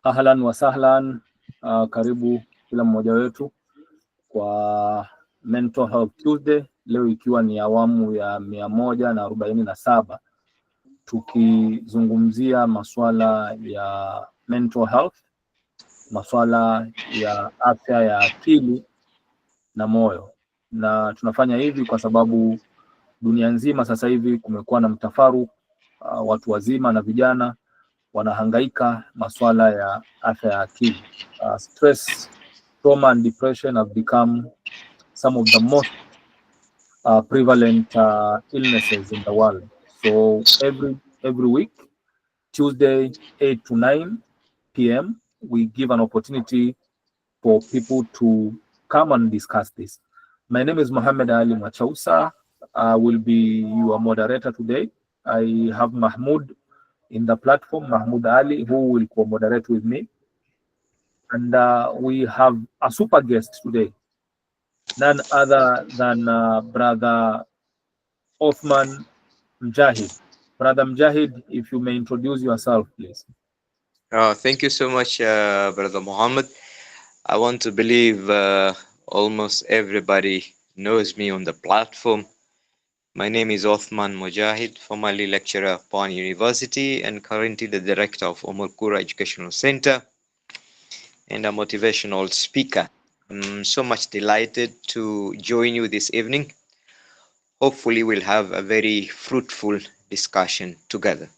Ahlan wa sahlan, karibu kila mmoja wetu kwa Mental Health Tuesday, leo ikiwa ni awamu ya 147 tukizungumzia masuala ya mental health, masuala ya afya ya akili na moyo. Na tunafanya hivi kwa sababu dunia nzima sasa hivi kumekuwa na mtafaruku, watu wazima na vijana wanahangaika masuala ya afya ya akili. Stress, trauma and depression have become some of the most prevalent illnesses in the world. So every week, Tuesday 8 to 9 p.m., we give an opportunity for people to come and discuss this. My name is Mohammed Ali Machausa. I will be your moderator today. I have Mahmoud in the platform, Mahmoud Ali, who will co-moderate with me. And we have a super guest today, none other than Brother Othman Mjahid. Brother Mjahid, if you may introduce yourself, please. Thank you so much, Brother Muhammad. I want to believe almost everybody knows me on the platform. My name is Othman Mujahid, formerly lecturer at Pan University and currently the director of Omar Kura Educational Center and a motivational speaker. I'm so much delighted to join you this evening. Hopefully we'll have a very fruitful discussion together.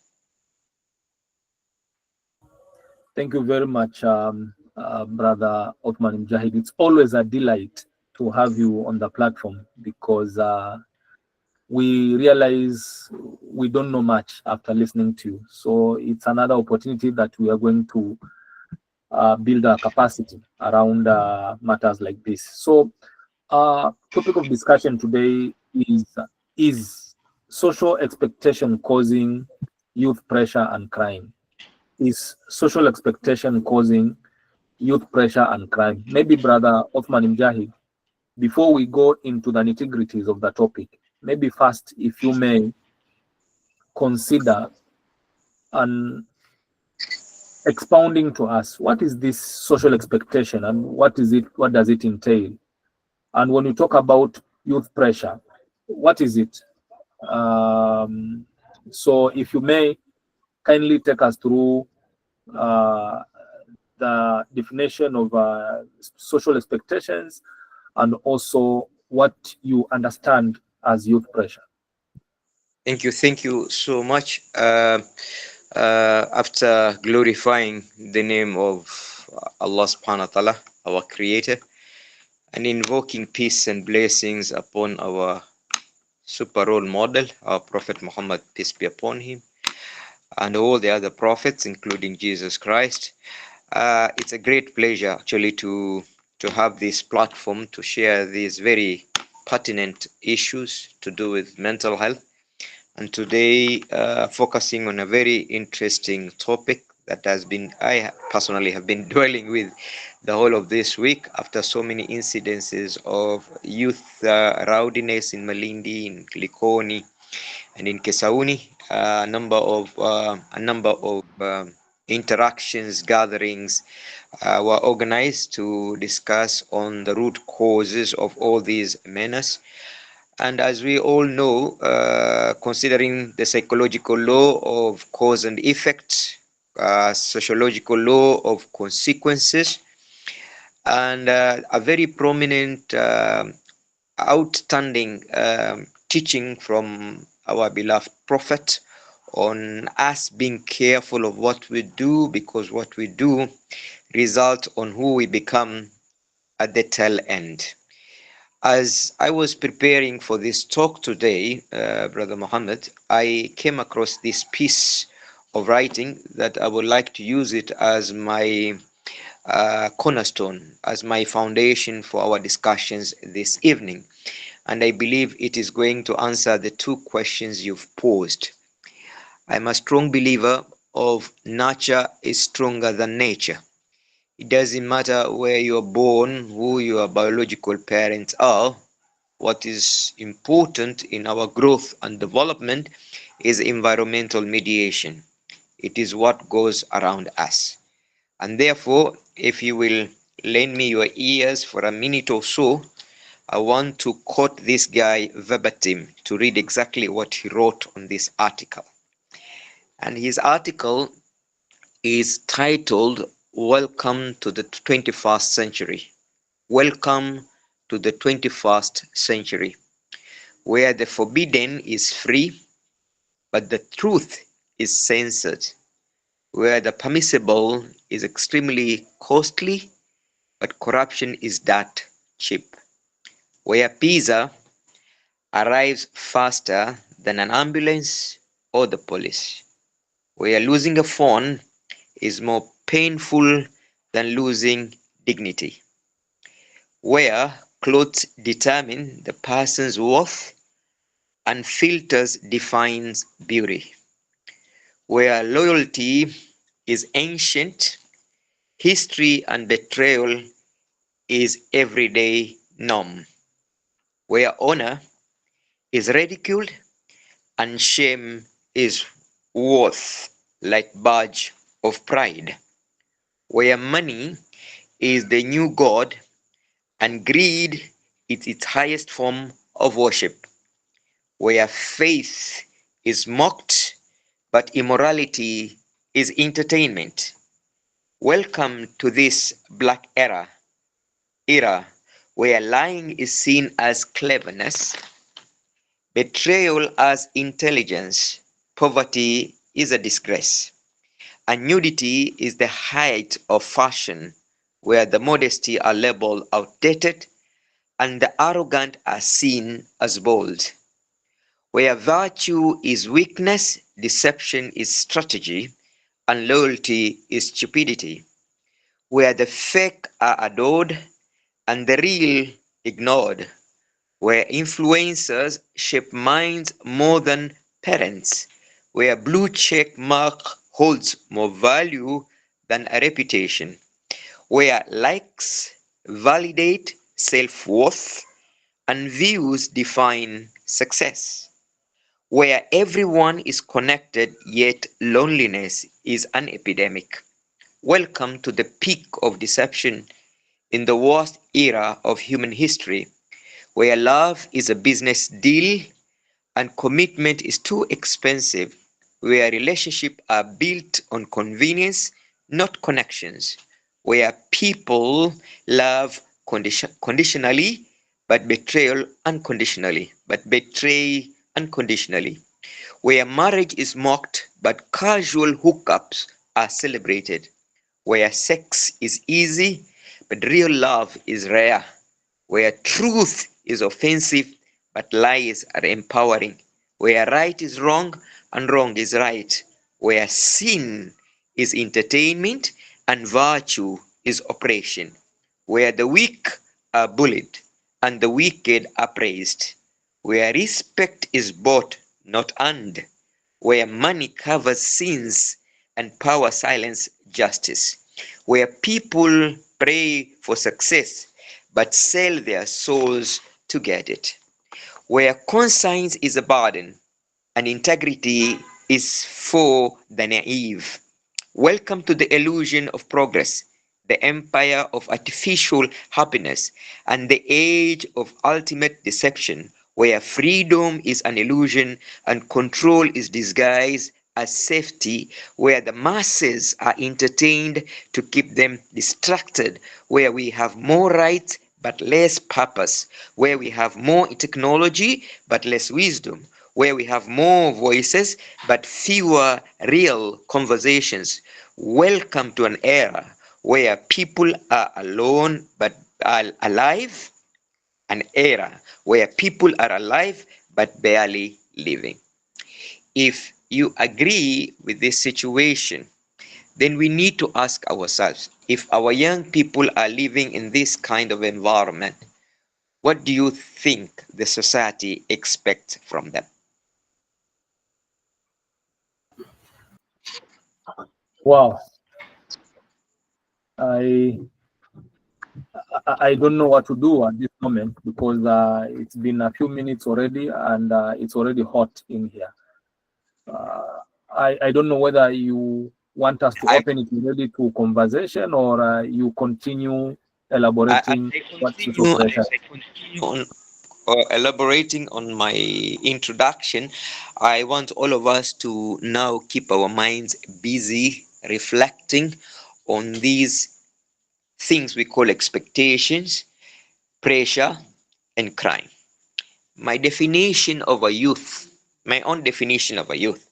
Thank you very much, Brother Othman Mjahid. It's always a delight to have you on the platform because we realize we don't know much after listening to you. So it's another opportunity that we are going to build our capacity around matters like this. So topic of discussion today is social expectation causing youth pressure and crime? Is social expectation causing youth pressure and crime? Maybe Brother Othman Mjahid, before we go into the nitty-gritties of the topic, maybe first, if you may consider an expounding to us, what is this social expectation and what does it entail? And when you talk about youth pressure, what is it? So if you may kindly take us through the definition of social expectations and also what you understand as youth pressure. Thank you so much. After glorifying the name of Allah subhanahu wa ta'ala, our creator, and invoking peace and blessings upon our super role model, our Prophet Muhammad, peace be upon him, and all the other prophets, including Jesus Christ. It's a great pleasure actually to have this platform to share these very pertinent issues to do with mental health. And today, focusing on a very interesting topic that I personally have been dwelling with the whole of this week after so many incidences of youth rowdiness in Malindi, in Likoni, and in Kesauni. A number of interactions, gatherings were organized to discuss on the root causes of all these menace. And as we all know, considering the psychological law of cause and effect, sociological law of consequences, and a very prominent, outstanding teaching from our beloved Prophet on us being careful of what we do, because what we do results on who we become at the tail end. As I was preparing for this talk today, Brother Muhammad, I came across this piece of writing that I would like to use it as my cornerstone, as my foundation for our discussions this evening. And I believe it is going to answer the two questions you've posed. I'm a strong believer of nurture is stronger than nature. It doesn't matter where you're born, who your biological parents are. What is important in our growth and development is environmental mediation. it is what goes around us. And therefore, if you will lend me your ears for a minute or so, I want to quote this guy verbatim to read exactly what he wrote on this article. And his article is titled, Welcome to the 21st Century. Welcome to the 21st Century, where the forbidden is free, but the truth is censored, where the permissible is extremely costly, but corruption is that cheap, where pizza arrives faster than an ambulance or the police, where losing a phone is more painful than losing dignity, where clothes determine the person's worth and filters defines beauty, where loyalty is ancient, history and betrayal is everyday norm, where honor is ridiculed and shame is worth like badge of pride, where money is the new god and greed is its highest form of worship, where faith is mocked but immorality is entertainment. Welcome to this black era where lying is seen as cleverness, betrayal as intelligence, poverty is a disgrace, and nudity is the height of fashion, where the modesty are labeled outdated and the arrogant are seen as bold, where virtue is weakness, deception is strategy, and loyalty is stupidity, where the fake are adored and the real ignored, where influencers shape minds more than parents, where blue check mark holds more value than a reputation, where likes validate self-worth and views define success, where everyone is connected yet loneliness is an epidemic. Welcome to the peak of deception in the worst era of human history, where love is a business deal and commitment is too expensive, where relationships are built on convenience, not connections, where people love conditionally but betray unconditionally, where marriage is mocked but casual hookups are celebrated, where sex is easy but real love is rare, where truth is offensive but lies are empowering, where right is wrong and wrong is right, where sin is entertainment and virtue is oppression, where the weak are bullied and the wicked are praised, where respect is bought, not earned, where money covers sins and power silences justice, where people pray for success but sell their souls to get it, where conscience is a burden and integrity is for the naive. Welcome to the illusion of progress, the empire of artificial happiness, and the age of ultimate deception, where freedom is an illusion and control is disguised as safety, where the masses are entertained to keep them distracted, where we have more rights but less purpose, where we have more technology but less wisdom, where we have more voices but fewer real conversations. Welcome to an era where people are alone but are alive, an era where people are alive but barely living. If you agree with this situation, then we need to ask ourselves, if our young people are living in this kind of environment, what do you think the society expects from them? Wow. I I don't know what to do at this moment because it's been a few minutes already and it's already hot in here. I don't know whether you want us to I, open it already to conversation, or you continue elaborating what social pressure. I continue on elaborating on my introduction. I want all of us to now keep our minds busy reflecting on these things we call expectations, pressure, and crime. My definition of a youth, my own definition of a youth,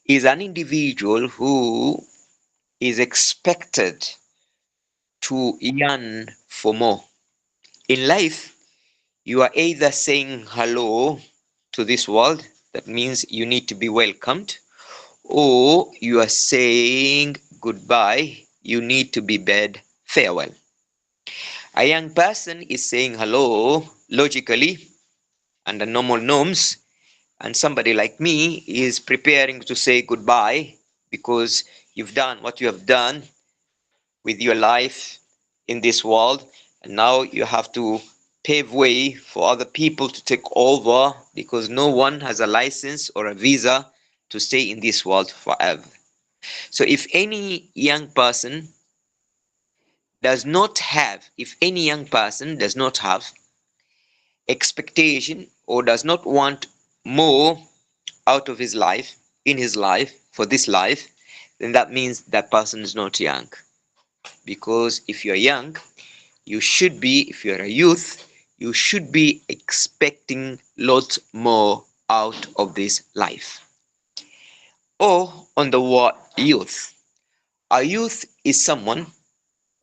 is an individual who is expected to yearn for more. In life, you are either saying hello to this world, that means you need to be welcomed, or you are saying goodbye, you need to be bid farewell. A young person is saying hello logically under normal norms, and somebody like me is preparing to say goodbye because you've done what you have done with your life in this world, and now you have to pave way for other people to take over because no one has a license or a visa to stay in this world forever. So if any young person does not have expectation or does not want more out of his life, in his life, for this life, then that means that person is not young. Because if you're young, if you're a youth, you should be expecting lots more out of this life. Or on the word youth, a youth is someone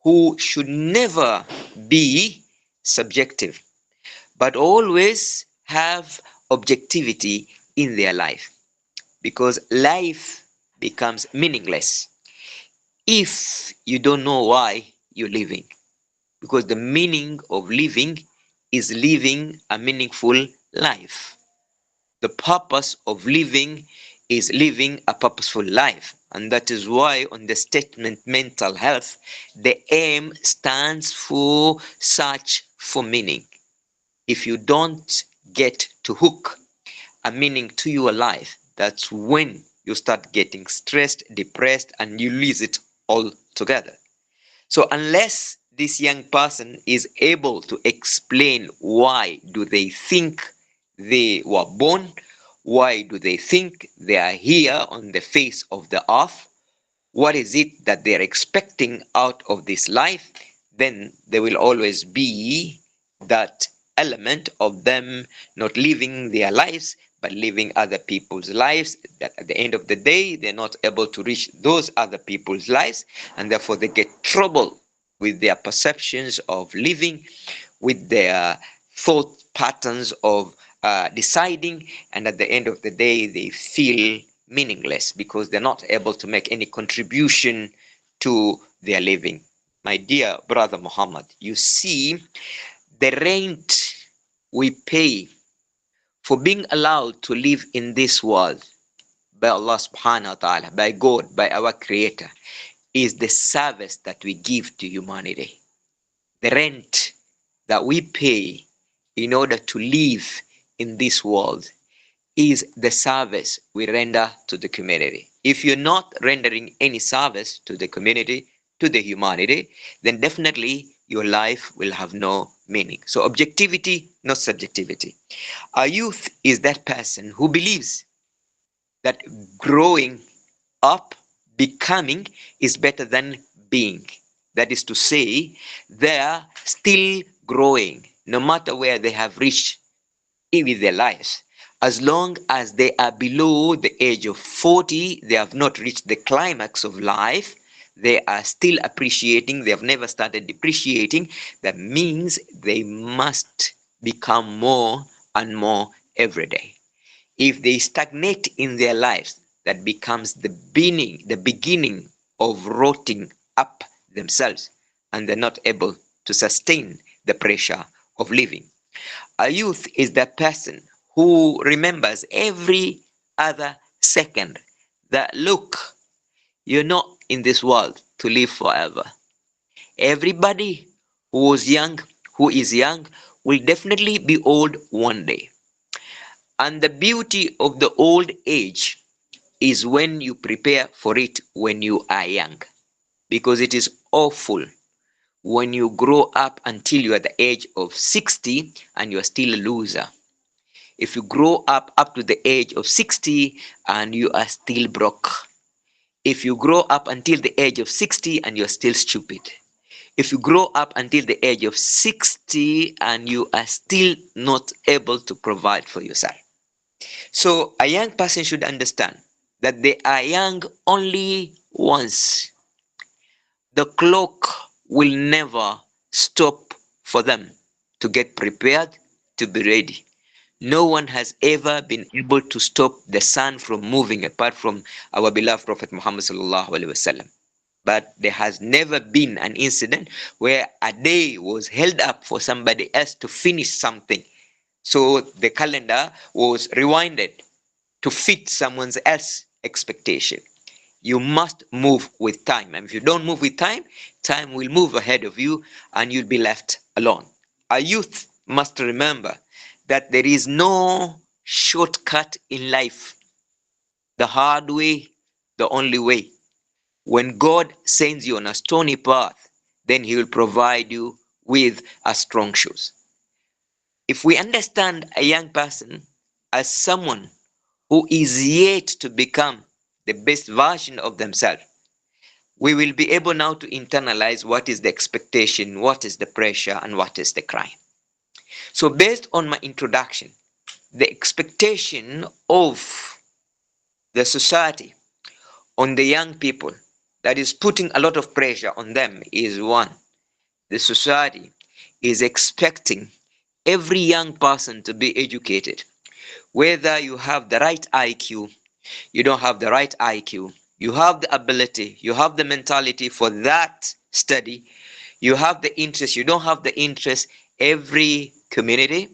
who should never be subjective, but always have objectivity in their life, because life becomes meaningless if you don't know why you're living. Because the meaning of living is living a meaningful life. The purpose of living is living a purposeful life. And that is why on the statement mental health, the M stands for search for meaning. If you don't get to hook a meaning to your life, that's when you start getting stressed, depressed, and you lose it all together. So unless this young person is able to explain why do they think they were born, why do they think they are here on the face of the earth, what is it that they're expecting out of this life, then there will always be that element of them not living their lives but living other people's lives, that at the end of the day they're not able to reach those other people's lives, and therefore they get trouble with their perceptions of living, with their thought patterns of deciding, and at the end of the day they feel meaningless because they're not able to make any contribution to their living. My dear brother Muhammad, you see, the rent we pay for being allowed to live in this world by Allah subhanahu wa ta'ala, by God, by our creator, is the service that we give to humanity. The rent that we pay in order to live in this world is the service we render to the community. If you're not rendering any service to the community, to the humanity, then definitely your life will have no meaning. So objectivity, not subjectivity. A youth is that person who believes that growing up, becoming, is better than being. That is to say, they are still growing, no matter where they have reached with their lives. As long as they are below the age of 40, they have not reached the climax of life. They are still appreciating, they have never started depreciating. That means they must become more and more every day. If they stagnate in their lives, that becomes the beginning of rotting up themselves, and they're not able to sustain the pressure of living. A youth is that person who remembers every other second that, look, you're not in this world to live forever. Everybody who is young, will definitely be old one day. And the beauty of the old age is when you prepare for it when you are young, because it is awful when you grow up until you are the age of 60 and you are still a loser. If you grow up to the age of 60 and you are still broke. If you grow up until the age of 60 and you're still stupid. If you grow up until the age of 60 and you are still not able to provide for yourself. So a young person should understand that they are young only once. The clock will never stop for them to get prepared, to be ready. No one has ever been able to stop the sun from moving apart from our beloved Prophet Muhammad sallallahu alaihi wasallam. But there has never been an incident where a day was held up for somebody else to finish something. So the calendar was rewinded to fit someone else's expectation. You must move with time. And if you don't move with time, time will move ahead of you and you'll be left alone. A youth must remember that there is no shortcut in life. The hard way, the only way. When God sends you on a stony path, then He will provide you with a strong shoes. If we understand a young person as someone who is yet to become the best version of themselves, we will be able now to internalize what is the expectation, what is the pressure, and what is the crime. So based on my introduction, the expectation of the society on the young people that is putting a lot of pressure on them is one. The society is expecting every young person to be educated. Whether you have the right IQ, you don't have the right IQ, you have the ability, you have the mentality for that study, you have the interest, you don't have the interest, every community,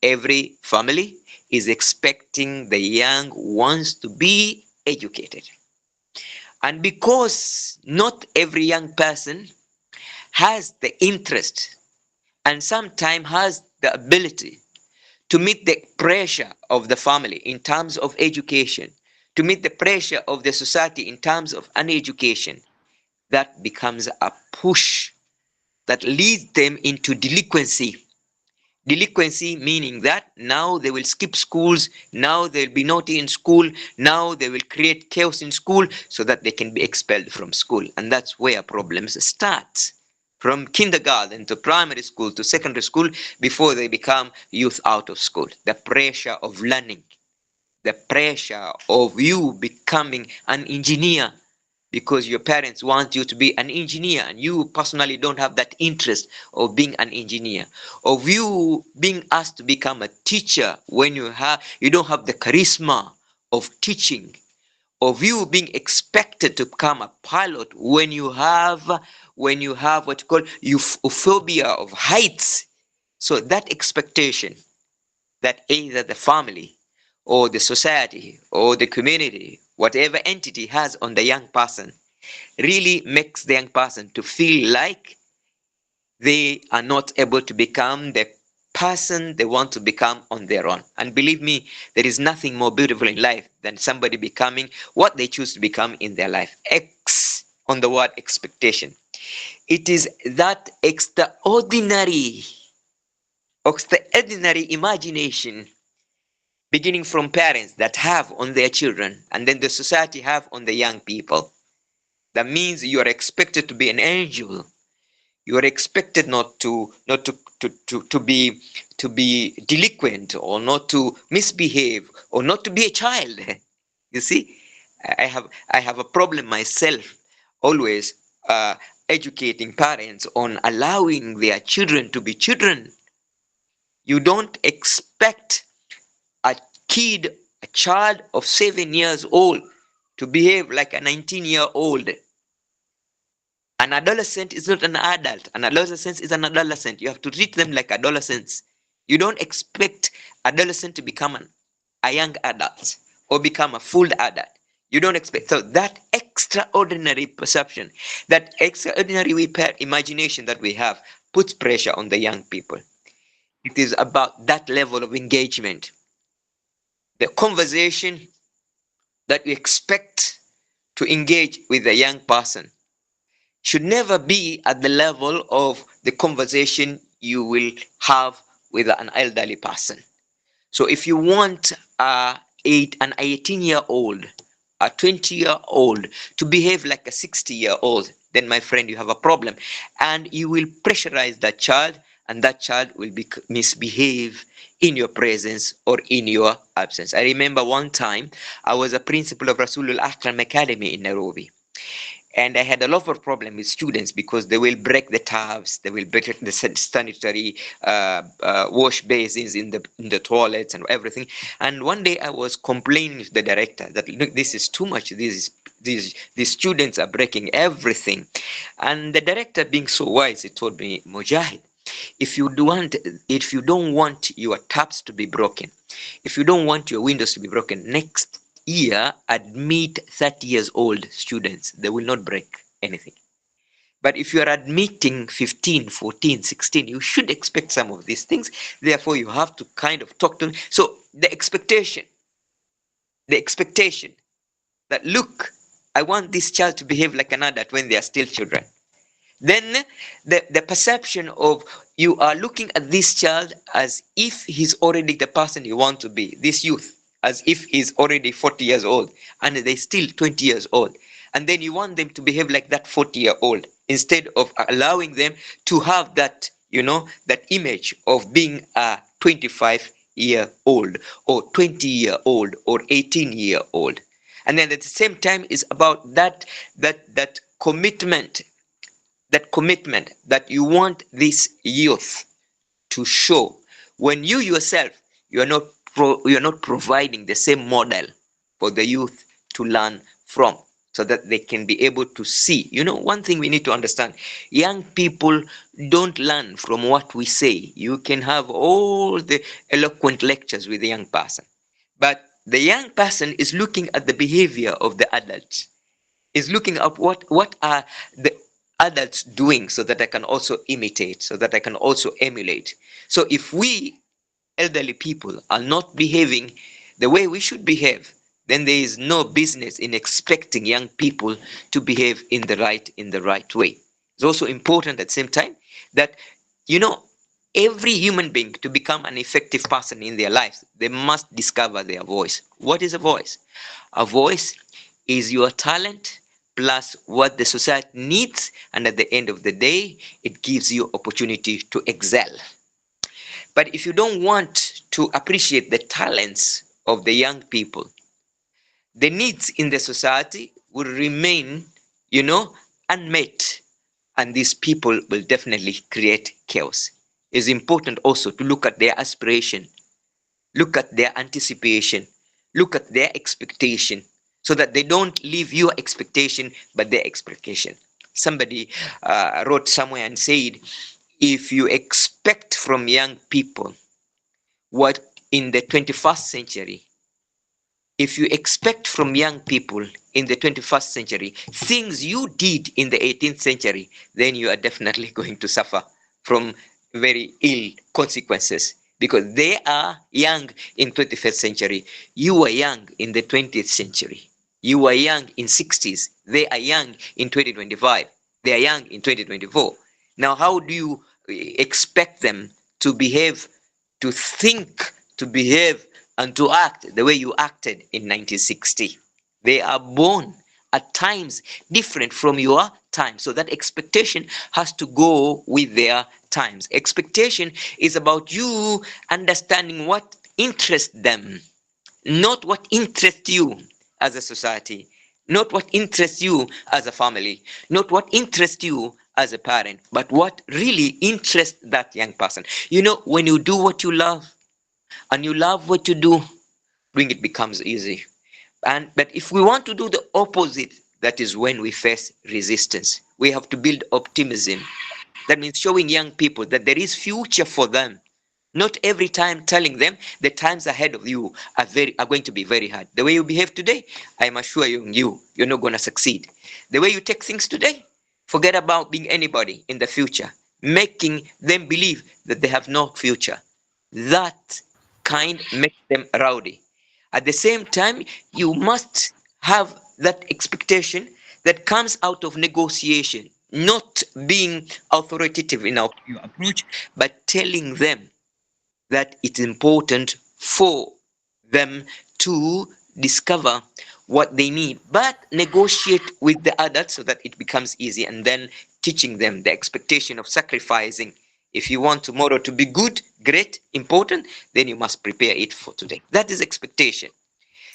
every family is expecting the young ones to be educated. And because not every young person has the interest and sometimes has the ability to meet the pressure of the family in terms of education, to meet the pressure of the society in terms of an education, that becomes a push that leads them into delinquency. Delinquency meaning that now they will skip schools, now they'll be naughty in school, now they will create chaos in school so that they can be expelled from school. And that's where problems start. From kindergarten to primary school to secondary school before they become youth out of school. The pressure of learning, the pressure of you becoming an engineer because your parents want you to be an engineer and you personally don't have that interest of being an engineer, of you being asked to become a teacher when you don't have the charisma of teaching, of you being expected to become a pilot when you have what you call phobia of heights. So that expectation that either the family or the society or the community, whatever entity has on the young person, really makes the young person to feel like they are not able to become the person they want to become on their own. And believe me, there is nothing more beautiful in life than somebody becoming what they choose to become in their life. X on the word expectation. It is that extraordinary imagination beginning from parents that have on their children and then the society have on the young people. That means you are expected to be an angel. You are expected not to be delinquent or not to misbehave or not to be a child. You see, I have a problem myself always educating parents on allowing their children to be children. You don't expect a child of 7 years old to behave like a 19-year-old. An adolescent is not an adult. An adolescent is an adolescent. You have to treat them like adolescents. You don't expect adolescent to become a young adult or become a full adult. You don't expect. So that extraordinary perception, that extraordinary imagination that we have puts pressure on the young people. It is about that level of engagement. The conversation that you expect to engage with a young person should never be at the level of the conversation you will have with an elderly person. So if you want an 18-year-old, a 20-year-old to behave like a 60-year-old, then my friend, you have a problem. And you will pressurize that child, and that child will misbehave in your presence or in your absence. I remember one time I was a principal of Rasulul Akram Academy in Nairobi. And I had a lot of problem with students because they will break the taps, they will break the sanitary wash basins in the toilets and everything. And one day I was complaining to the director that, look, this is too much. These students are breaking everything. And the director, being so wise, he told me, Mujahid, if you don't want your taps to be broken, if you don't want your windows to be broken, next year admit 30 years old students. They will not break anything. But if you are admitting 15, 14, 16, you should expect some of these things. Therefore, you have to kind of talk to them. So the expectation that, look, I want this child to behave like an adult when they are still children. Then the perception of you are looking at this child as if he's already the person you want to be, this youth, as if he's already 40 years old and they're still 20 years old. And then you want them to behave like that 40-year-old instead of allowing them to have that, that image of being a 25-year-old or 20-year-old or 18-year-old. And then at the same time is about that commitment that you want this youth to show. When you yourself, you are not providing the same model for the youth to learn from, so that they can be able to see. One thing we need to understand, young people don't learn from what we say. You can have all the eloquent lectures with the young person, but the young person is looking at the behavior of the adults, is looking at what are the adults doing, so that I can also imitate, so that I can also emulate. So if we elderly people are not behaving the way we should behave, then there is no business in expecting young people to behave in the right way. It's also important at the same time that, every human being, to become an effective person in their lives, they must discover their voice. What is a voice? A voice is your talent plus what the society needs, and at the end of the day, it gives you opportunity to excel. But if you don't want to appreciate the talents of the young people, the needs in the society will remain, unmet, and these people will definitely create chaos. It's important also to look at their aspiration, look at their anticipation, look at their expectation, so that they don't leave your expectation but their expectation. Somebody wrote somewhere and said, if you expect from young people what in the 21st century, if you expect from young people in the 21st century things you did in the 18th century, then you are definitely going to suffer from very ill consequences, because they are young in 21st century. You were young in the 20th century. You were young in 60s. They are young in 2025. They are young in 2024. Now, how do you expect them to behave, to think, to behave, and to act the way you acted in 1960? They are born at times different from your time. So that expectation has to go with their times. Expectation is about you understanding what interests them, not what interests you as a society, not what interests you as a family, not what interests you as a parent, but what really interests that young person. When you do what you love and you love what you do, then it becomes easy. But if we want to do the opposite, that is when we face resistance. We have to build optimism. That means showing young people that there is future for them. Not every time telling them the times ahead of you are going to be very hard. The way you behave today, I am assuring you're not going to succeed. The way you take things today, forget about being anybody in the future, making them believe that they have no future. That kind makes them rowdy. At the same time, you must have that expectation that comes out of negotiation, not being authoritative in our your approach, but telling them that it's important for them to discover what they need, but negotiate with the adults so that it becomes easy, and then teaching them the expectation of sacrificing. If you want tomorrow to be good, great, important, then you must prepare it for today. That is expectation.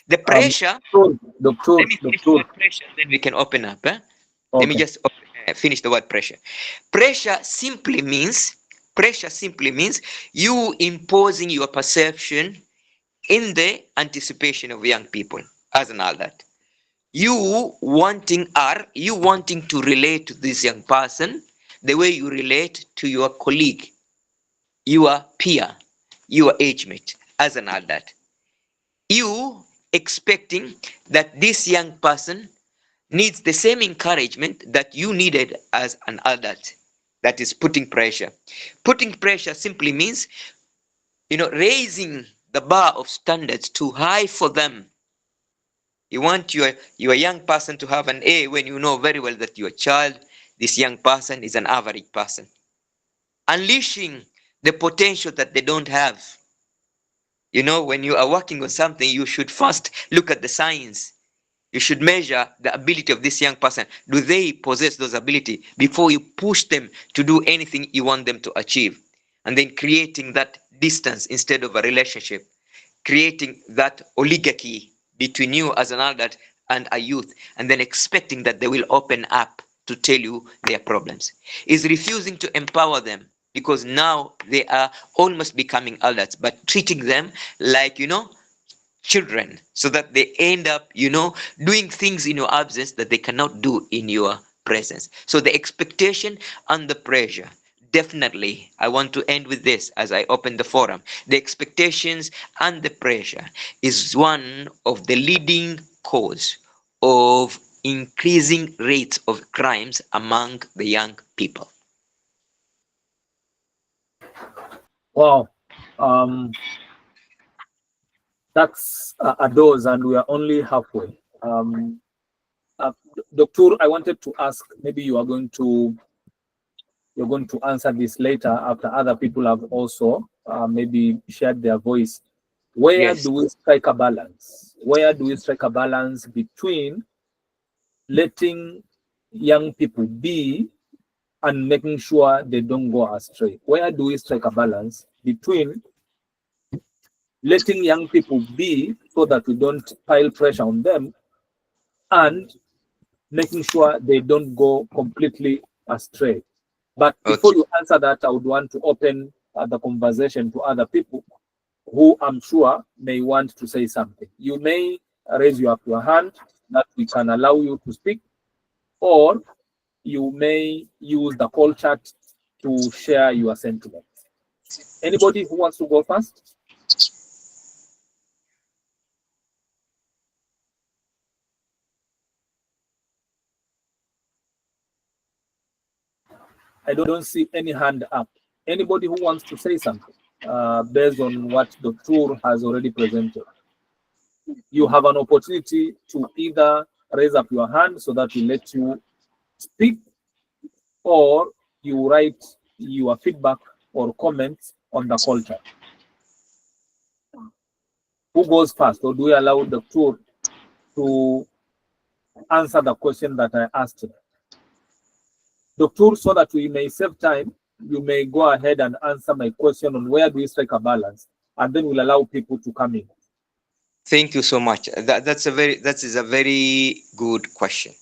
The pressure, let me finish the Doctor. word pressure, then we can open up. Let me Okay. just finish the word pressure. Pressure simply means you imposing your perception in the anticipation of young people as an adult. You wanting to relate to this young person the way you relate to your colleague, your peer, your age mate as an adult. You expecting that this young person needs the same encouragement that you needed as an adult. That is putting pressure. Putting pressure simply means, raising the bar of standards too high for them. You want your young person to have an A when you know very well that your child, this young person, is an average person. Unleashing the potential that they don't have. When you are working on something, you should first look at the science. You should measure the ability of this young person. Do they possess those ability before you push them to do anything you want them to achieve? And then creating that distance instead of a relationship, creating that oligarchy between you as an adult and a youth, and then expecting that they will open up to tell you their problems, is refusing to empower them, because now they are almost becoming adults, but treating them like, children, so that they end up, doing things in your absence that they cannot do in your presence. So the expectation and the pressure, definitely, I want to end with this as I open the forum. The expectations and the pressure is one of the leading cause of increasing rates of crimes among the young people. Wow. That's a dose, and we are only halfway. Doctor, I wanted to ask, maybe you're going to answer this later after other people have also maybe shared their voice. Where Yes. do we strike a balance? Where do we strike a balance between letting young people be and making sure they don't go astray? Where do we strike a balance between letting young people be so that we don't pile pressure on them and making sure they don't go completely astray? But before Okay. you answer that, I would want to open the conversation to other people who I'm sure may want to say something. You may raise your hand that we can allow you to speak, or you may use the call chat to share your sentiments. Anybody who wants to go first? I don't see any hand up. Anybody who wants to say something based on what Dr. has already presented? You have an opportunity to either raise up your hand so that we let you speak, or you write your feedback or comments on the call chat. Who goes first, or do we allow the Dr. to answer the question that I asked him? Dr., so that we may save time, you may go ahead and answer my question on where do we strike a balance, and then we'll allow people to come in. Thank you so much. That is a very good question.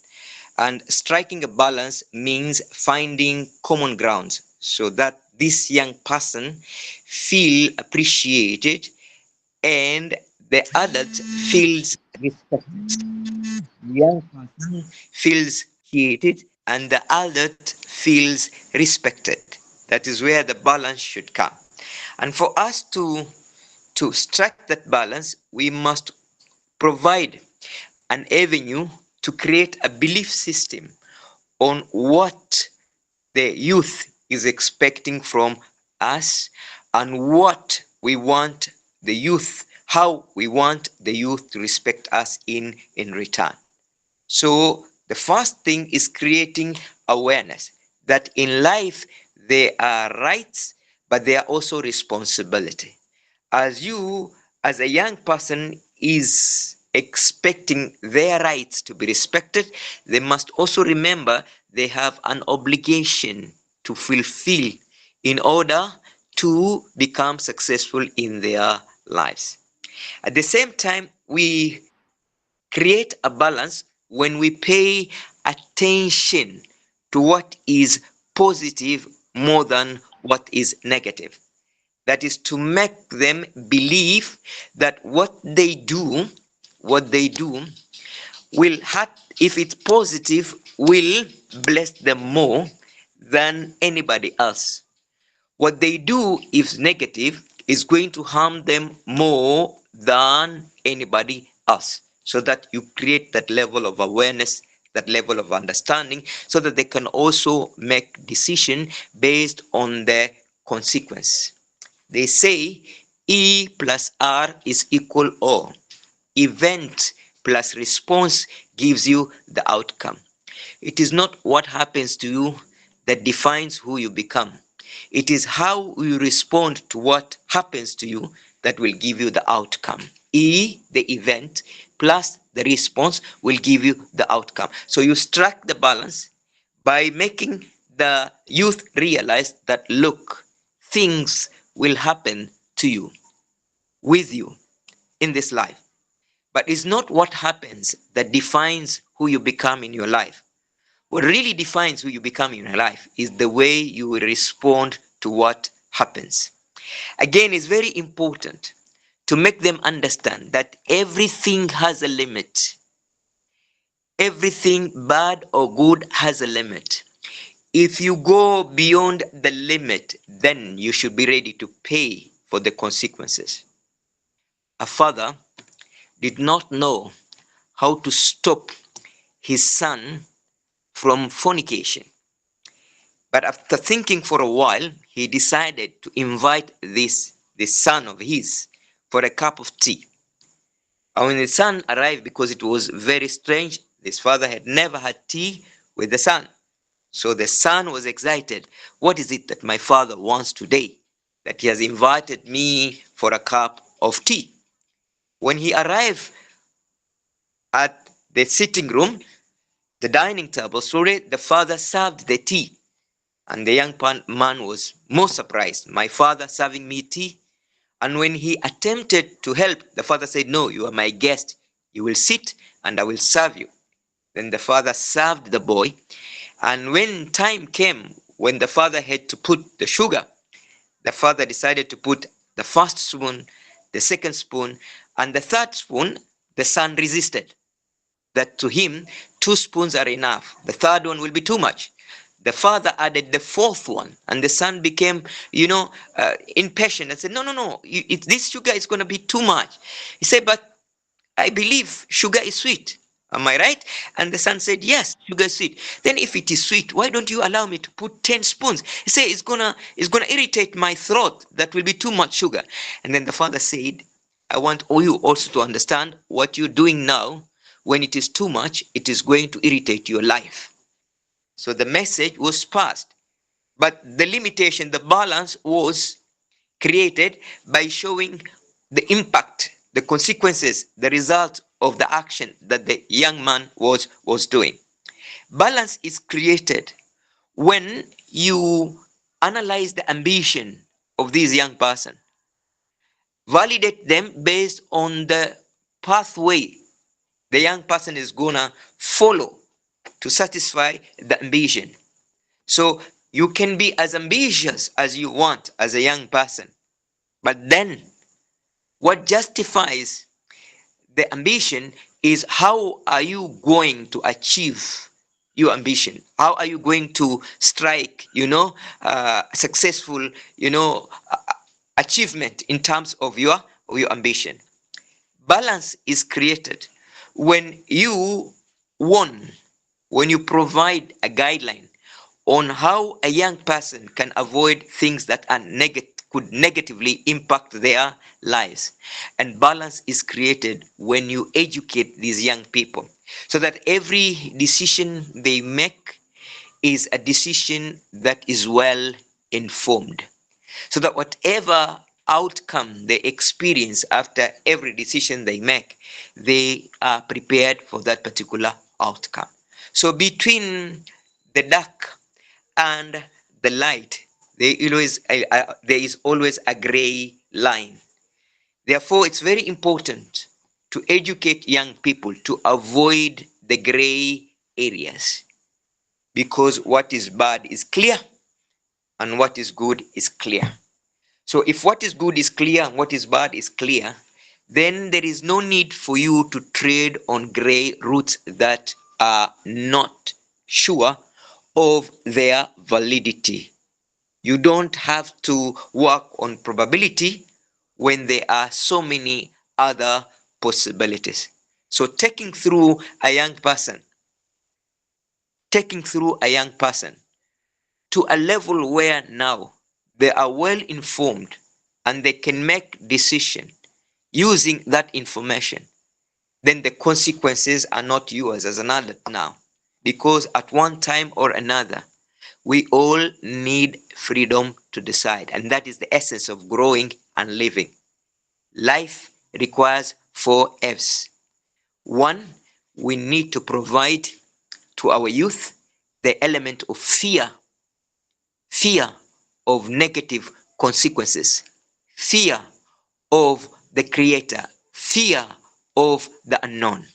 And striking a balance means finding common grounds so that this young person feel appreciated and the adult feels respected. The young person feels appreciated and the adult feels respected. That is where the balance should come. And for us to strike that balance, we must provide an avenue to create a belief system on what the youth is expecting from us and what we want the youth how we want the youth to respect us in return. So the first thing is creating awareness that in life there are rights, but there are also responsibility. As you, as a young person, is expecting their rights to be respected, they must also remember they have an obligation to fulfill in order to become successful in their lives. At the same time, we create a balance when we pay attention to what is positive more than what is negative. That is to make them believe that what they do will have, if it's positive, will bless them more than anybody else. What they do, if negative, is going to harm them more than anybody else. So that you create that level of awareness, that level of understanding, so that they can also make decision based on the consequence. They say E plus R is equal O. Event plus response gives you the outcome. It is not what happens to you that defines who you become. It is how you respond to what happens to you that will give you the outcome. E, the event, plus the response will give you the outcome. So you strike the balance by making the youth realize that, look, things will happen to you, with you in this life. But it's not what happens that defines who you become in your life. What really defines who you become in your life is the way you will respond to what happens. Again, it's very important to make them understand that everything has a limit. Everything bad or good has a limit. If you go beyond the limit, then you should be ready to pay for the consequences. A father did not know how to stop his son from fornication. But after thinking for a while, he decided to invite this son of his for a cup of tea. And when the son arrived, because it was very strange, this father had never had tea with the son. So the son was excited. What is it that my father wants today? That he has invited me for a cup of tea. When he arrived at the sitting room, the dining table, the father served the tea. And the young man was most surprised. My father serving me tea? And when he attempted to help, the father said, no, you are my guest. You will sit and I will serve you. Then the father served the boy. And when time came, when the father had to put the sugar, the father decided to put the first spoon, the second spoon, and the third spoon. The son resisted. That to him, 2 spoons are enough. The third one will be too much. The father added the fourth one, and the son became, impatient and said, no, this sugar is going to be too much. He said, but I believe sugar is sweet. Am I right? And the son said, yes, sugar is sweet. Then if it is sweet, why don't you allow me to put 10 spoons? He said, it's gonna irritate my throat. That will be too much sugar. And then the father said, I want you also to understand what you're doing now. When it is too much, it is going to irritate your life. So the message was passed. But the limitation, the balance was created by showing the impact, the consequences, the result of the action that the young man was doing. Balance is created when you analyze the ambition of this young person, validate them based on the pathway the young person is gonna follow to satisfy the ambition. So you can be as ambitious as you want as a young person, but then what justifies the ambition is how are you going to achieve your ambition? How are you going to strike, successful, achievement in terms of your ambition? Balance is created when you provide a guideline on how a young person can avoid things that are could negatively impact their lives. And balance is created when you educate these young people so that every decision they make is a decision that is well informed, so that whatever outcome they experience after every decision they make, they are prepared for that particular outcome. So between the dark and the light, there is always a gray line. Therefore, it's very important to educate young people to avoid the gray areas, because what is bad is clear and what is good is clear. So if what is good is clear and what is bad is clear, then there is no need for you to trade on gray routes that are not sure of their validity. You don't have to work on probability when there are so many other possibilities. So taking through a young person to a level where now they are well informed and they can make decision using that information, then the consequences are not yours as an adult now, because at one time or another we all need freedom to decide, and that is the essence of growing and living. Life requires 4 F's. 1, we need to provide to our youth the element of fear of negative consequences, fear of the creator, fear of the unknown.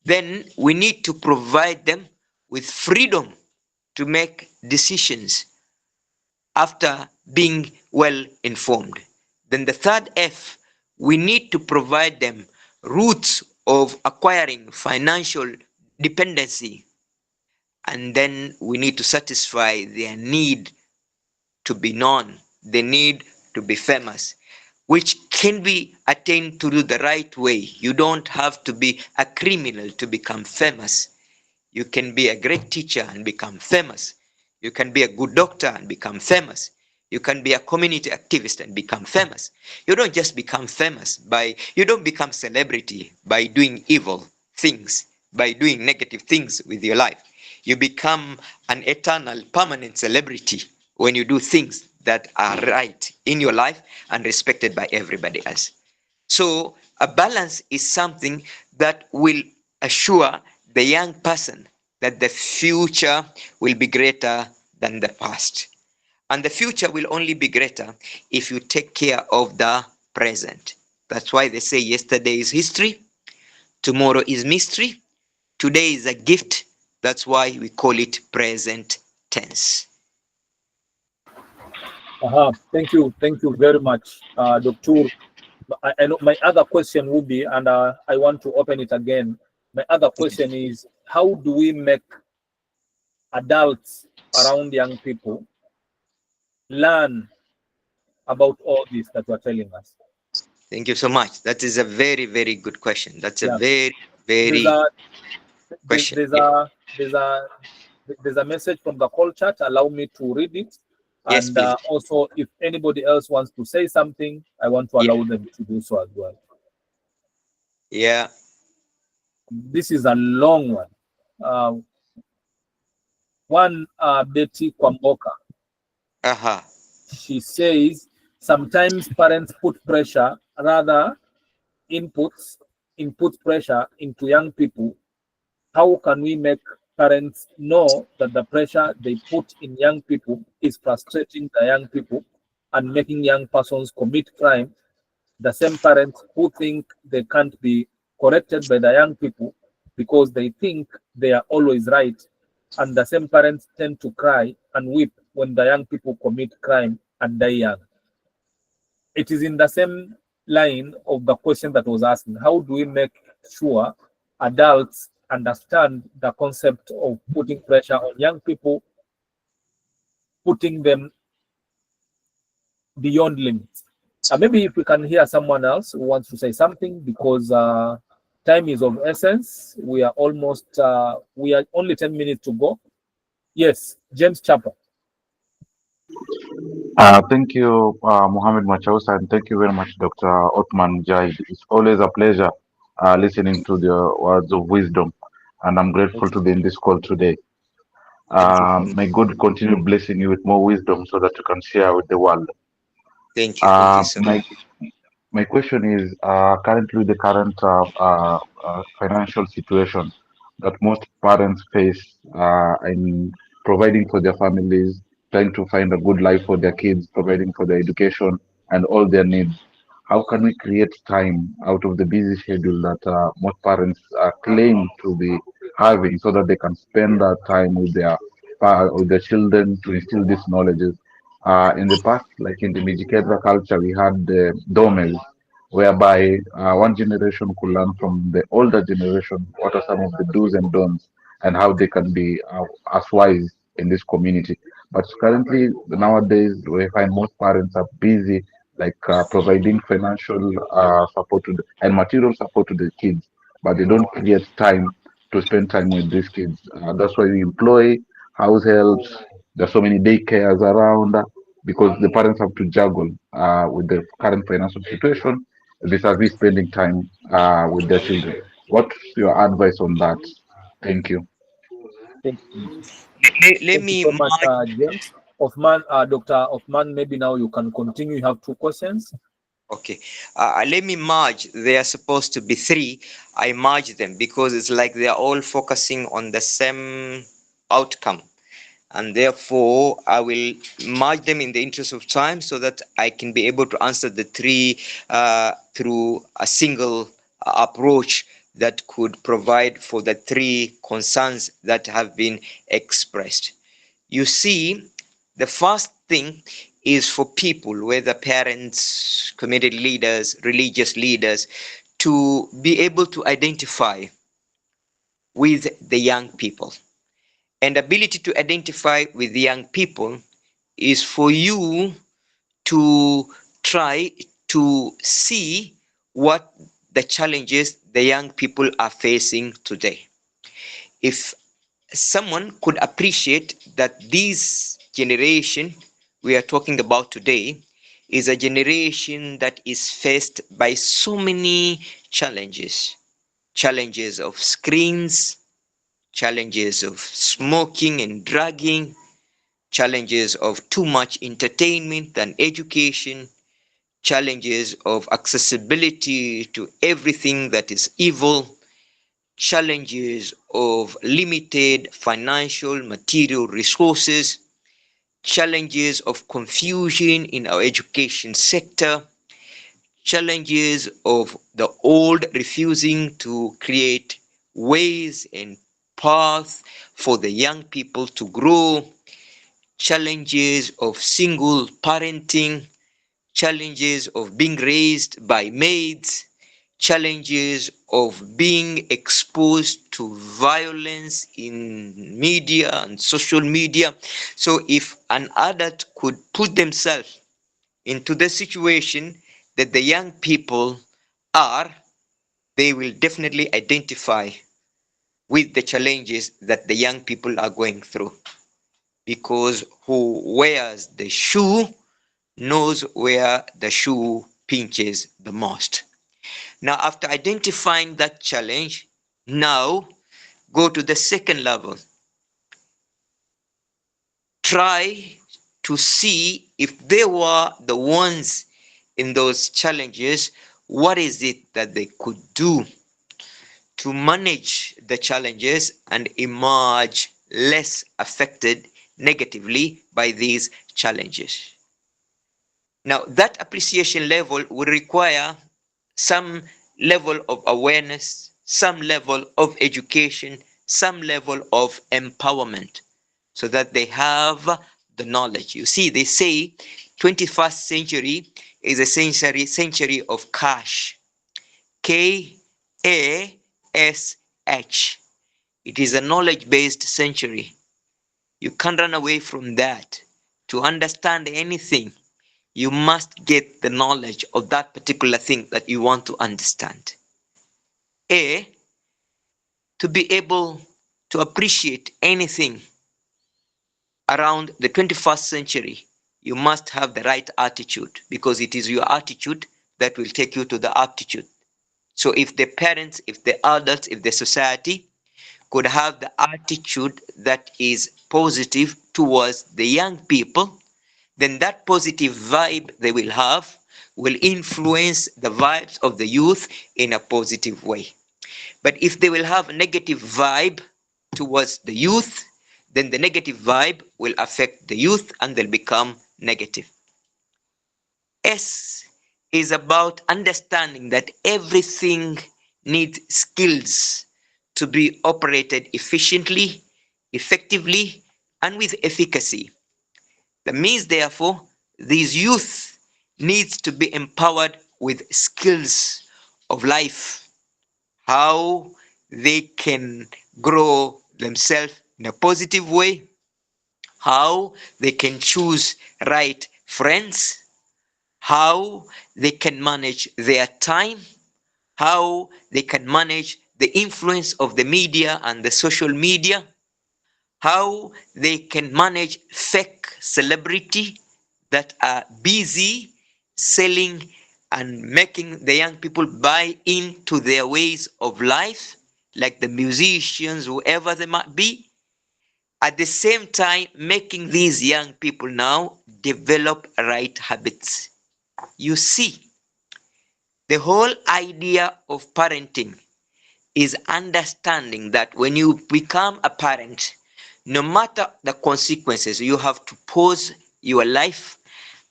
Then we need to provide them with freedom to make decisions after being well informed. Then the 3rd F, we need to provide them routes of acquiring financial dependency. And then we need to satisfy their need to be known, the need to be famous, which can be attained through the right way. You don't have to be a criminal to become famous. You can be a great teacher and become famous. You can be a good doctor and become famous. You can be a community activist and become famous. You don't just become famous you don't become celebrity by doing evil things, by doing negative things with your life. You become an eternal, permanent celebrity when you do things that are right in your life and respected by everybody else. So a balance is something that will assure the young person that the future will be greater than the past. And the future will only be greater if you take care of the present. That's why they say yesterday is history, tomorrow is mystery, today is a gift. That's why we call it present tense. Thank you very much, Dr. I know my other question would be, and I want to open it again. My other question is, how do we make adults around young people learn about all this that you're telling us? Thank you so much. That is a very, very good question. That's a very, question. There's a message from the call chat. Allow me to read it. Yes, and please. Also, if anybody else wants to say something, I want to allow them to do so as well. Yeah. This is a long one. Betty Kwamboka. She says, sometimes parents put pressure, rather input pressure into young people. How can we make parents know that the pressure they put in young people is frustrating the young people and making young persons commit crime? The same parents who think they can't be corrected by the young people because they think they are always right, and the same parents tend to cry and weep when the young people commit crime and die young. It is in the same line of the question that was asking, how do we make sure adults understand the concept of putting pressure on young people, putting them beyond limits? Maybe if we can hear someone else who wants to say something, because time is of essence. We are almost, we are only 10 minutes to go. Yes, James Chapel. Thank you, Mohammed Machausa, and thank you very much, Dr. Othman Jaid. It's always a pleasure listening to the words of wisdom, and I'm grateful Thank to you. be in this call today. Thank you. May God continue blessing you with more wisdom so that you can share with the world. Thank you. Thank you so much. My question is currently the current financial situation that most parents face in providing for their families, trying to find a good life for their kids, providing for their education and all their needs. How can we create time out of the busy schedule that most parents claim to be having so that they can spend that time with their children to instill these knowledges? In the past, like in the Mijikenda culture, we had the domes, whereby one generation could learn from the older generation what are some of the do's and don'ts and how they can be as wise in this community. But currently, nowadays, we find most parents are busy, like providing financial support and material support to the kids, but they don't create time to spend time with these kids. That's why we employ house helps. There's so many daycares around because the parents have to juggle with the current financial situation vis-a-vis spending time with their children. What's your advice on that? Thank you. Thank you. Let Thank you me so much, merge. James. Othman, Dr. Othman, maybe now you can continue. You have two questions. Okay. Let me merge. They are supposed to be three. I merge them because it's like they are all focusing on the same outcome. And therefore, I will merge them in the interest of time so that I can be able to answer the three through a single approach that could provide for the three concerns that have been expressed. You see, the first thing is for people, whether parents, community leaders, religious leaders, to be able to identify with the young people. And ability to identify with the young people is for you to try to see what the challenges the young people are facing today. If someone could appreciate that this generation we are talking about today is a generation that is faced by so many challenges of screens, challenges of smoking and drugging, challenges of too much entertainment and education, challenges of accessibility to everything that is evil, challenges of limited financial material resources, challenges of confusion in our education sector, challenges of the old refusing to create ways and paths for the young people to grow, challenges of single parenting, challenges of being raised by maids, challenges of being exposed to violence in media and social media. So, if an adult could put themselves into the situation that the young people are, they will definitely identify with the challenges that the young people are going through. Because who wears the shoe knows where the shoe pinches the most. Now, after identifying that challenge, now go to the second level. Try to see if they were the ones in those challenges, what is it that they could do to manage the challenges and emerge less affected negatively by these challenges. Now, that appreciation level will require some level of awareness, some level of education, some level of empowerment so that they have the knowledge. You see, they say 21st century is a century of cash. K-A-S-H. It is a knowledge-based century. You can't run away from that. To understand anything, you must get the knowledge of that particular thing that you want to understand. A, to be able to appreciate anything around the 21st century, you must have the right attitude, because it is your attitude that will take you to the aptitude. So if the parents, if the adults, if the society could have the attitude that is positive towards the young people, then that positive vibe they will have will influence the vibes of the youth in a positive way. But if they will have a negative vibe towards the youth, then the negative vibe will affect the youth and they'll become negative. S is about understanding that everything needs skills to be operated efficiently, effectively, and with efficacy. That means, therefore, these youth needs to be empowered with skills of life, how they can grow themselves in a positive way, how they can choose right friends, how they can manage their time, how they can manage the influence of the media and the social media, how they can manage fake celebrity that are busy selling and making the young people buy into their ways of life, like the musicians, whoever they might be. At the same time, making these young people now develop right habits. You see, the whole idea of parenting is understanding that when you become a parent, no matter the consequences, you have to pause your life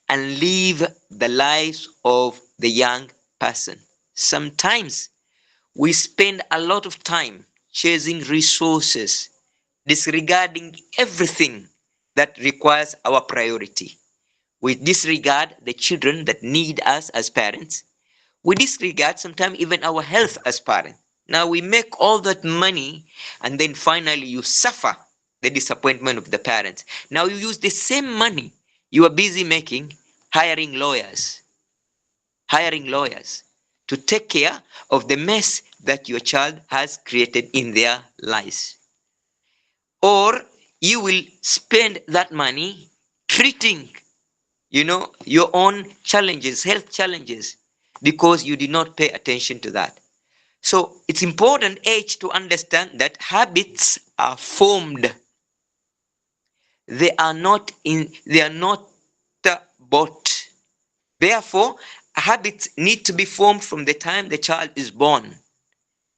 and live the lives of the young person. Sometimes we spend a lot of time chasing resources, disregarding everything that requires our priority. We disregard the children that need us as parents. We disregard sometimes even our health as parents. Now we make all that money and then finally you suffer the disappointment of the parents. Now you use the same money you are busy making hiring lawyers to take care of the mess that your child has created in their lives. Or you will spend that money treating, your own challenges, health challenges, because you did not pay attention to that. So it's important, H, to understand that habits are formed. They are not bought. Therefore, habits need to be formed from the time the child is born.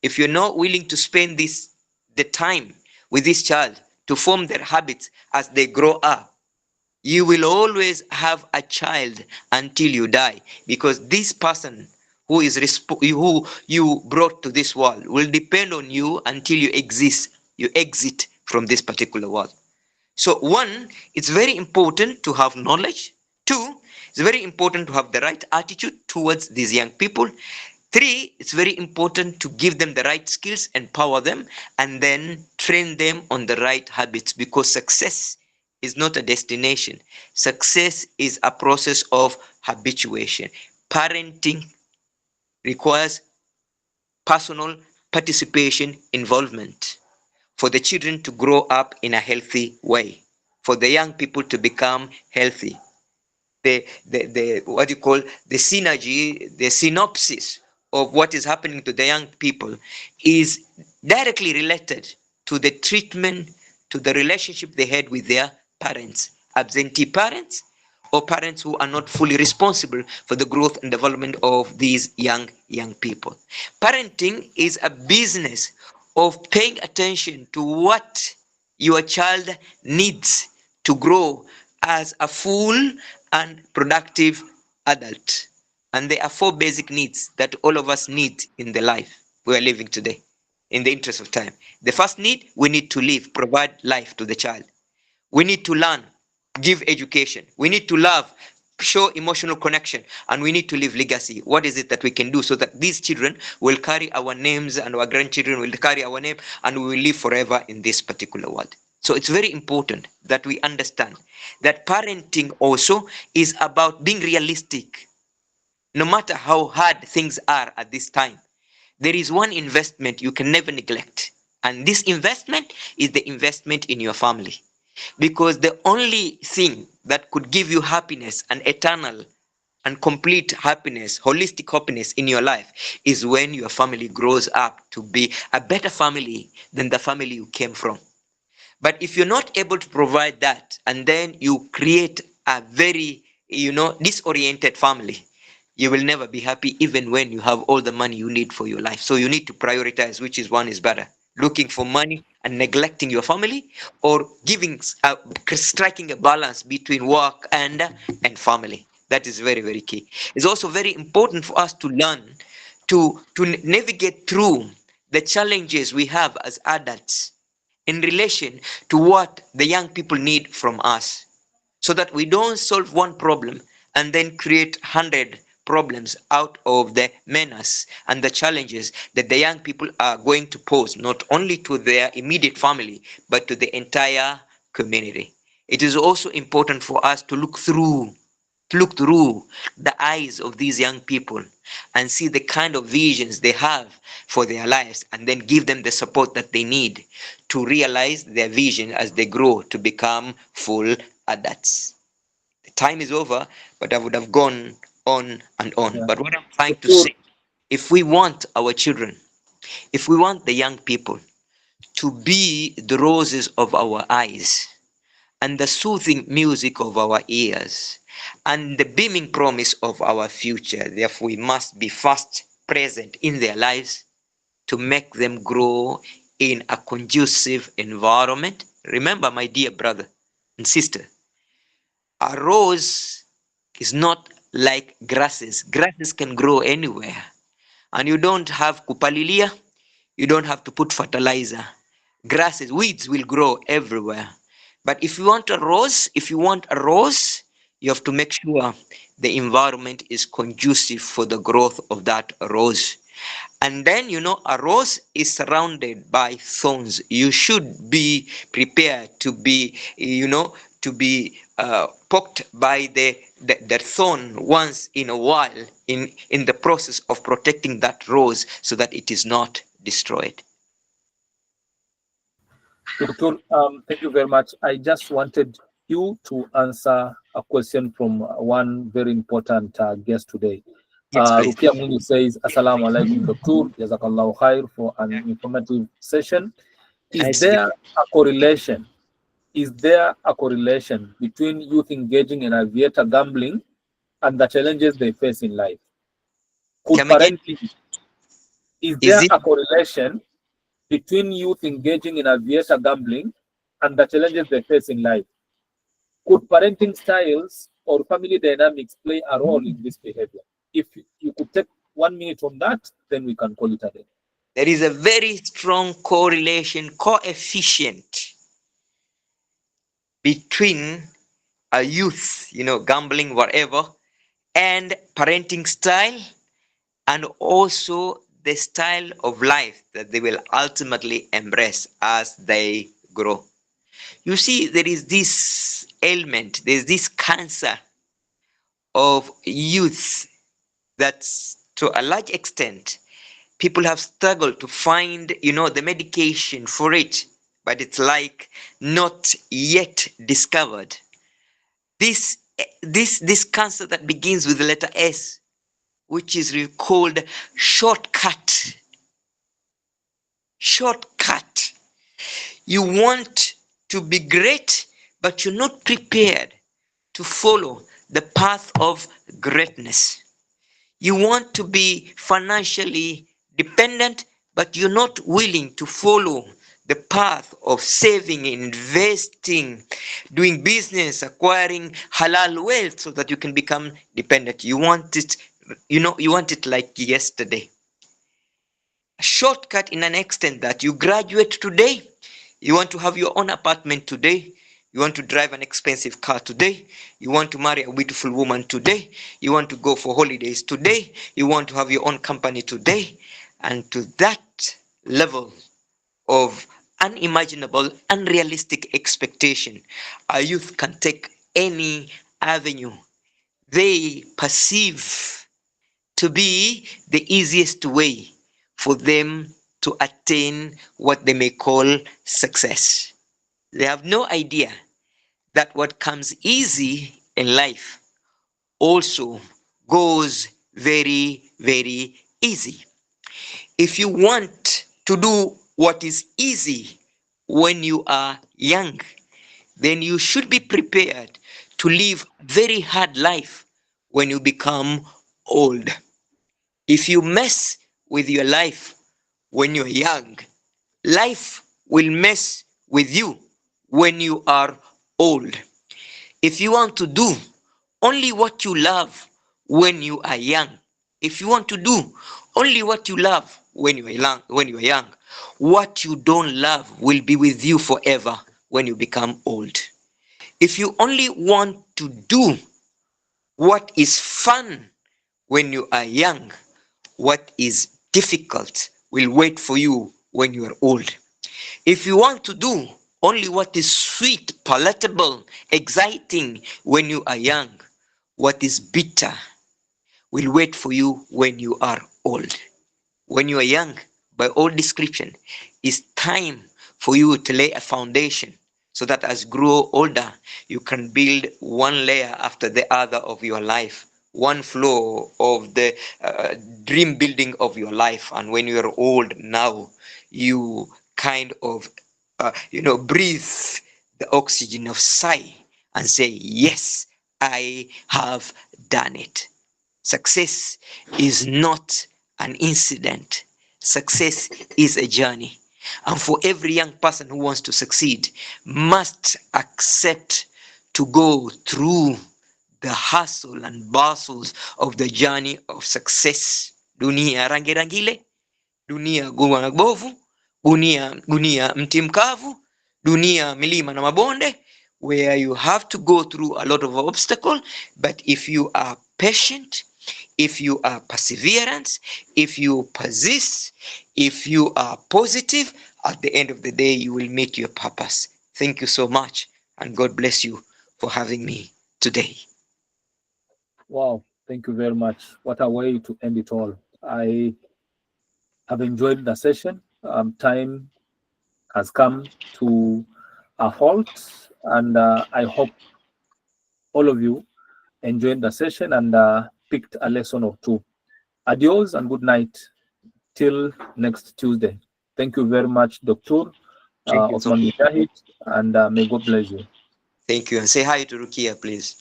If you're not willing to spend the time with this child to form their habits as they grow up, you will always have a child until you die, because this person who you brought to this world will depend on you until you exit from this particular world. So one, it's very important to have knowledge. Two, it's very important to have the right attitude towards these young people. Three, it's very important to give them the right skills, empower them, and then train them on the right habits, because success is not a destination. Success is a process of habituation. Parenting requires personal participation, involvement, for the children to grow up in a healthy way, for the young people to become healthy. The what you call the synergy, the synopsis of what is happening to the young people is directly related to the treatment, to the relationship they had with their parents, absentee parents, or parents who are not fully responsible for the growth and development of these young people. Parenting is a business of paying attention to what your child needs to grow as a full and productive adult. And there are 4 basic needs that all of us need in the life we are living today, in the interest of time. The first need, we need to live, provide life to the child. We need to learn, give education. We need to love, show emotional connection, and we need to leave legacy. What is it that we can do so that these children will carry our names and our grandchildren will carry our name and we will live forever in this particular world? So it's very important that we understand that parenting also is about being realistic. No matter how hard things are at this time, there is one investment you can never neglect. And this investment is the investment in your family. Because the only thing that could give you happiness and eternal and complete happiness, holistic happiness in your life, is when your family grows up to be a better family than the family you came from. But if you're not able to provide that, and then you create a very, disoriented family, you will never be happy even when you have all the money you need for your life. So you need to prioritize which is one is better. Looking for money and neglecting your family, or striking a balance between work and family. That is very, very key. It's also very important for us to learn to navigate through the challenges we have as adults in relation to what the young people need from us, so that we don't solve one problem and then create 100 problems out of the menace and the challenges that the young people are going to pose, not only to their immediate family, but to the entire community. It is also important for us to look through the eyes of these young people and see the kind of visions they have for their lives, and then give them the support that they need to realize their vision as they grow to become full adults. The time is over, but I would have gone on and on. Yeah. But what I'm trying to Dr. say, if we want our children, if we want the young people to be the roses of our eyes and the soothing music of our ears and the beaming promise of our future, therefore we must be first present in their lives to make them grow in a conducive environment. Remember, my dear brother and sister, a rose is not like grasses. Grasses can grow anywhere, and you don't have kupalilia, you don't have to put fertilizer. Grasses, weeds will grow everywhere. But if you want a rose, you have to make sure the environment is conducive for the growth of that rose. And then, a rose is surrounded by thorns. You should be prepared to be poked by the thorn once in a while, in the process of protecting that rose so that it is not destroyed. Dr. Thank you very much. I just wanted you to answer a question from one very important guest today. Yes, please. Rukia Muni says, Assalamu alaikum, Dr. Jazakallahu khair for an informative session. Nice. Is there a correlation between youth engaging in aviator gambling and the challenges they face in life? Come again? Is Is there it a correlation between youth engaging in aviator gambling and the challenges they face in life? Could parenting styles or family dynamics play a role in this behavior? If you could take 1 minute on that, then we can call it a day. there is a very strong correlation, coefficient between a youth, gambling, whatever, and parenting style, and also the style of life that they will ultimately embrace as they grow. You see, there is this ailment, there's this cancer of youth that's, to a large extent, people have struggled to find, the medication for it, but it's like not yet discovered. This cancer that begins with the letter S, which is called shortcut. Shortcut. You want to be great, but you're not prepared to follow the path of greatness. You want to be financially dependent, but you're not willing to follow the path of saving, investing, doing business, acquiring halal wealth so that you can become dependent. You want it, you want it like yesterday. A shortcut in an extent that you graduate today, you want to have your own apartment today, you want to drive an expensive car today, you want to marry a beautiful woman today, you want to go for holidays today, you want to have your own company today. And to that level of unimaginable, unrealistic expectation, a youth can take any avenue they perceive to be the easiest way for them to attain what they may call success. They have no idea that what comes easy in life also goes very, very easy. If you want to do what is easy when you are young, then you should be prepared to live very hard life when you become old. If you mess with your life when you're young, life will mess with you when you are old. If you want to do only what you love when you are young, if you want to do only what you love when you are young, what you don't love will be with you forever when you become old. If you only want to do what is fun when you are young, what is difficult will wait for you when you are old. If you want to do only what is sweet, palatable, exciting when you are young, what is bitter will wait for you when you are old. When you are young, by all description, it's time for you to lay a foundation so that as you grow older, you can build one layer after the other of your life, one floor of the dream building of your life. And when you are old now, you kind of, breathe the oxygen of sigh and say, yes, I have done it. Success is not an incident. Success is a journey. And for every young person who wants to succeed, must accept to go through the hustle and bustles of the journey of success. Dunia rangi rangile, dunia guma bovu, dunia mti mkavu, dunia milima na mabonde, where you have to go through a lot of obstacles. But if you are patient, if you are perseverance, if you persist, if you are positive, at the end of the day, you will meet your purpose. Thank you so much, and God bless you for having me today. Wow, thank you very much. What a way to end it all. I have enjoyed the session. Time has come to a halt, and I hope all of you enjoyed the session and picked a lesson or two. Adios and good night till next Tuesday. Thank you very much, Dr. Thank you so Othman much. Mujahid, and may God bless you. Thank you. And say hi to Rukia, please.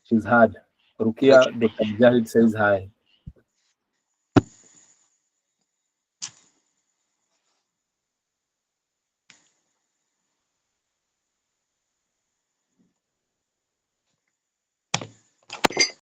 She's hard. Rukia, Dr. Mujahid says hi.